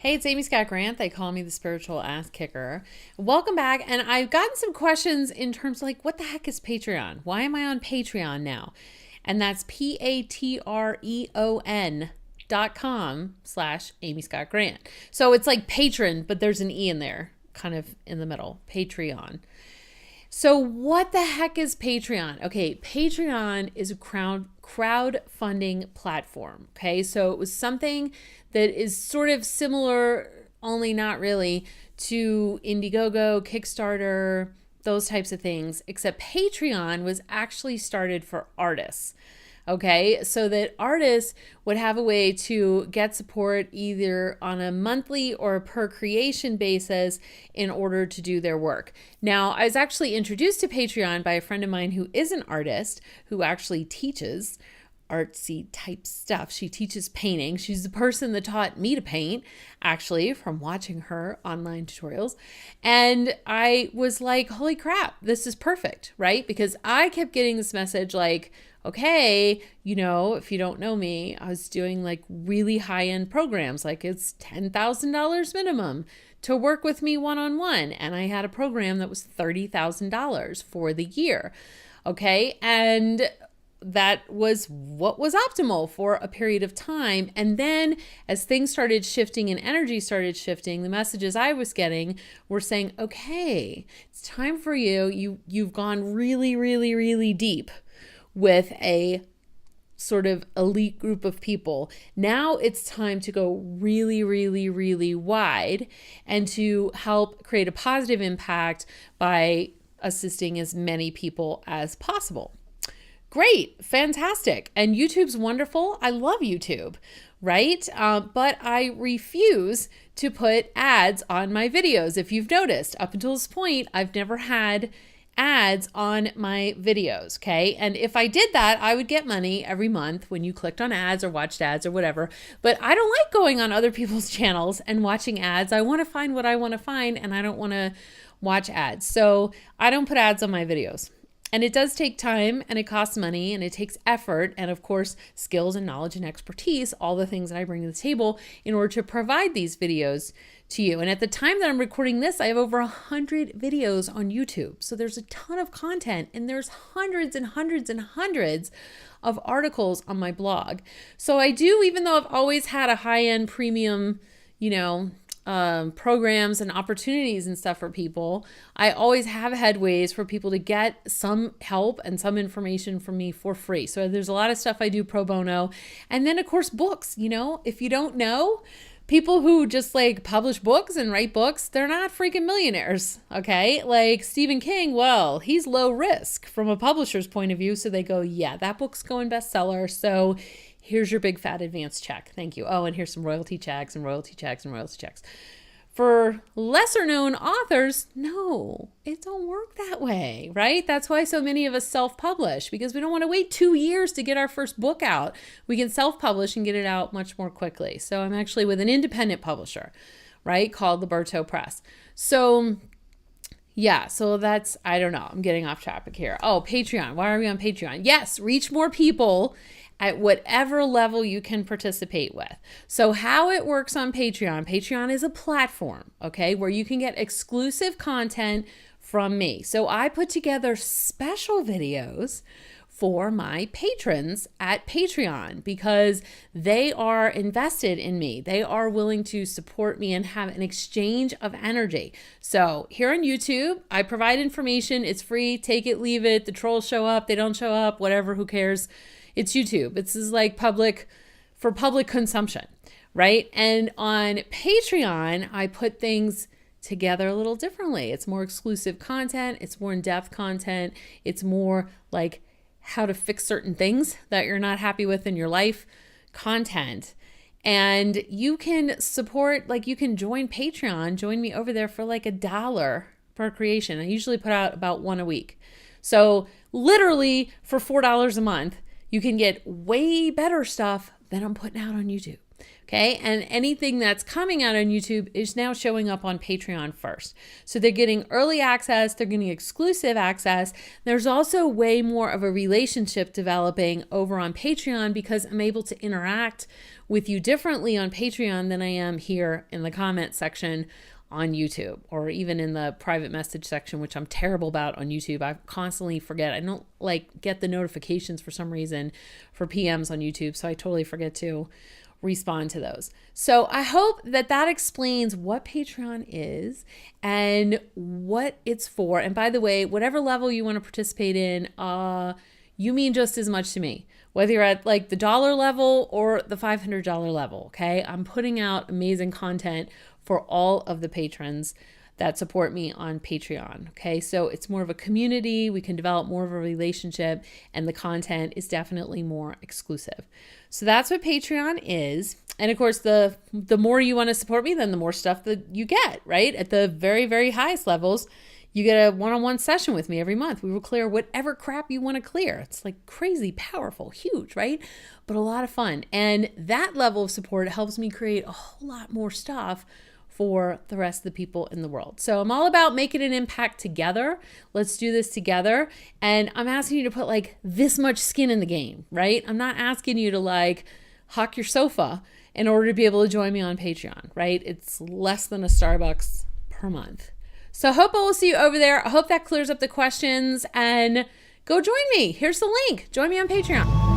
Hey, it's Amy Scott Grant. They call me the spiritual ass kicker. Welcome back. And I've gotten some questions in terms of like, what the heck is Patreon? Why am I on Patreon now? And that's patreon.com/Amy Scott Grant. So it's like patron, but there's an E in there, kind of in the middle. Patreon. So what the heck is Patreon? Okay, Patreon is a crowdfunding platform. Okay, so it was something that is sort of similar, only not really, to Indiegogo, Kickstarter, those types of things, except Patreon was actually started for artists. Okay, so that artists would have a way to get support either on a monthly or a per creation basis in order to do their work. Now, I was actually introduced to Patreon by a friend of mine who is an artist who actually teaches artsy type stuff. She teaches painting. She's the person that taught me to paint, actually, from watching her online tutorials. And I was like, holy crap, this is perfect, right? Because I kept getting this message like, okay, if you don't know me, I was doing like really high-end programs, like it's $10,000 minimum to work with me one-on-one. And I had a program that was $30,000 for the year. Okay. And that was what was optimal for a period of time. And then as things started shifting and energy started shifting, the messages I was getting were saying, okay, it's time for you've gone really, really, really deep with a sort of elite group of people. Now it's time to go really, really, really wide and to help create a positive impact by assisting as many people as possible. Great, fantastic. And YouTube's wonderful. I love YouTube, right? But I refuse to put ads on my videos. If you've noticed, up until this point, I've never had ads on my videos, okay? And if I did that, I would get money every month when you clicked on ads or watched ads or whatever. But I don't like going on other people's channels and watching ads. I want to find what I want to find, and I don't want to watch ads. So I don't put ads on my videos. And it does take time, and it costs money, and it takes effort, and of course, skills and knowledge and expertise, all the things that I bring to the table in order to provide these videos to you. And at the time that I'm recording this, I have over 100 videos on YouTube. So there's a ton of content, and there's hundreds and hundreds and hundreds of articles on my blog. So I do, even though I've always had a high-end premium, programs and opportunities and stuff for people, I always have headways for people to get some help and some information from me for free. So there's a lot of stuff I do pro bono. And then of course, books, if you don't know, people who just like publish books and write books, they're not freaking millionaires. Okay. Like Stephen King, well, he's low risk from a publisher's point of view. So they go, yeah, that book's going bestseller. So here's your big fat advance check. Thank you. Oh, and here's some royalty checks and royalty checks and royalty checks. For lesser known authors, no, it don't work that way, right? That's why so many of us self-publish, because we don't want to wait 2 years to get our first book out. We can self-publish and get it out much more quickly. So I'm actually with an independent publisher, right, called Liberto Press. So yeah, so that's, I don't know, I'm getting off topic here. Oh, Patreon. Why are we on Patreon? Yes, reach more people at whatever level you can participate with. So how it works on Patreon is a platform, okay, where you can get exclusive content from me. So I put together special videos for my patrons at Patreon because they are invested in me. They are willing to support me and have an exchange of energy. So here on YouTube, I provide information. It's free. Take it, leave it. The trolls show up. They don't show up. Whatever. Who cares? It's YouTube. This is like public consumption, right? And on Patreon, I put things together a little differently. It's more exclusive content. It's more in-depth content. It's more like how to fix certain things that you're not happy with in your life content. And you can support, like you can join Patreon, join me over there for like $1 per creation. I usually put out about one a week. So literally for $4 a month, you can get way better stuff than I'm putting out on YouTube. Okay, and anything that's coming out on YouTube is now showing up on Patreon first. So they're getting early access, they're getting exclusive access. There's also way more of a relationship developing over on Patreon because I'm able to interact with you differently on Patreon than I am here in the comment section on YouTube, or even in the private message section, which I'm terrible about on YouTube. I constantly forget. I don't get the notifications for some reason for PMs on YouTube, so I totally forget to respond to those. So I hope that explains what Patreon is and what it's for. And by the way, whatever level you want to participate in, you mean just as much to me, whether you're at the $1 level or the $500 level. Okay, I'm putting out amazing content for all of the patrons that support me on Patreon. Okay, so it's more of a community. We can develop more of a relationship, and the content is definitely more exclusive. So that's what Patreon is. And of course, the more you want to support me, then the more stuff that you get, right? At the very, very highest levels, you get a one-on-one session with me every month. We will clear whatever crap you want to clear. It's crazy, powerful, huge, right? But a lot of fun. And that level of support helps me create a whole lot more stuff for the rest of the people in the world. So I'm all about making an impact together. Let's do this together. And I'm asking you to put this much skin in the game, right? I'm not asking you to hawk your sofa in order to be able to join me on Patreon, right? It's less than a Starbucks per month. So I hope I will see you over there. I hope that clears up the questions, and go join me. Here's the link. Join me on Patreon.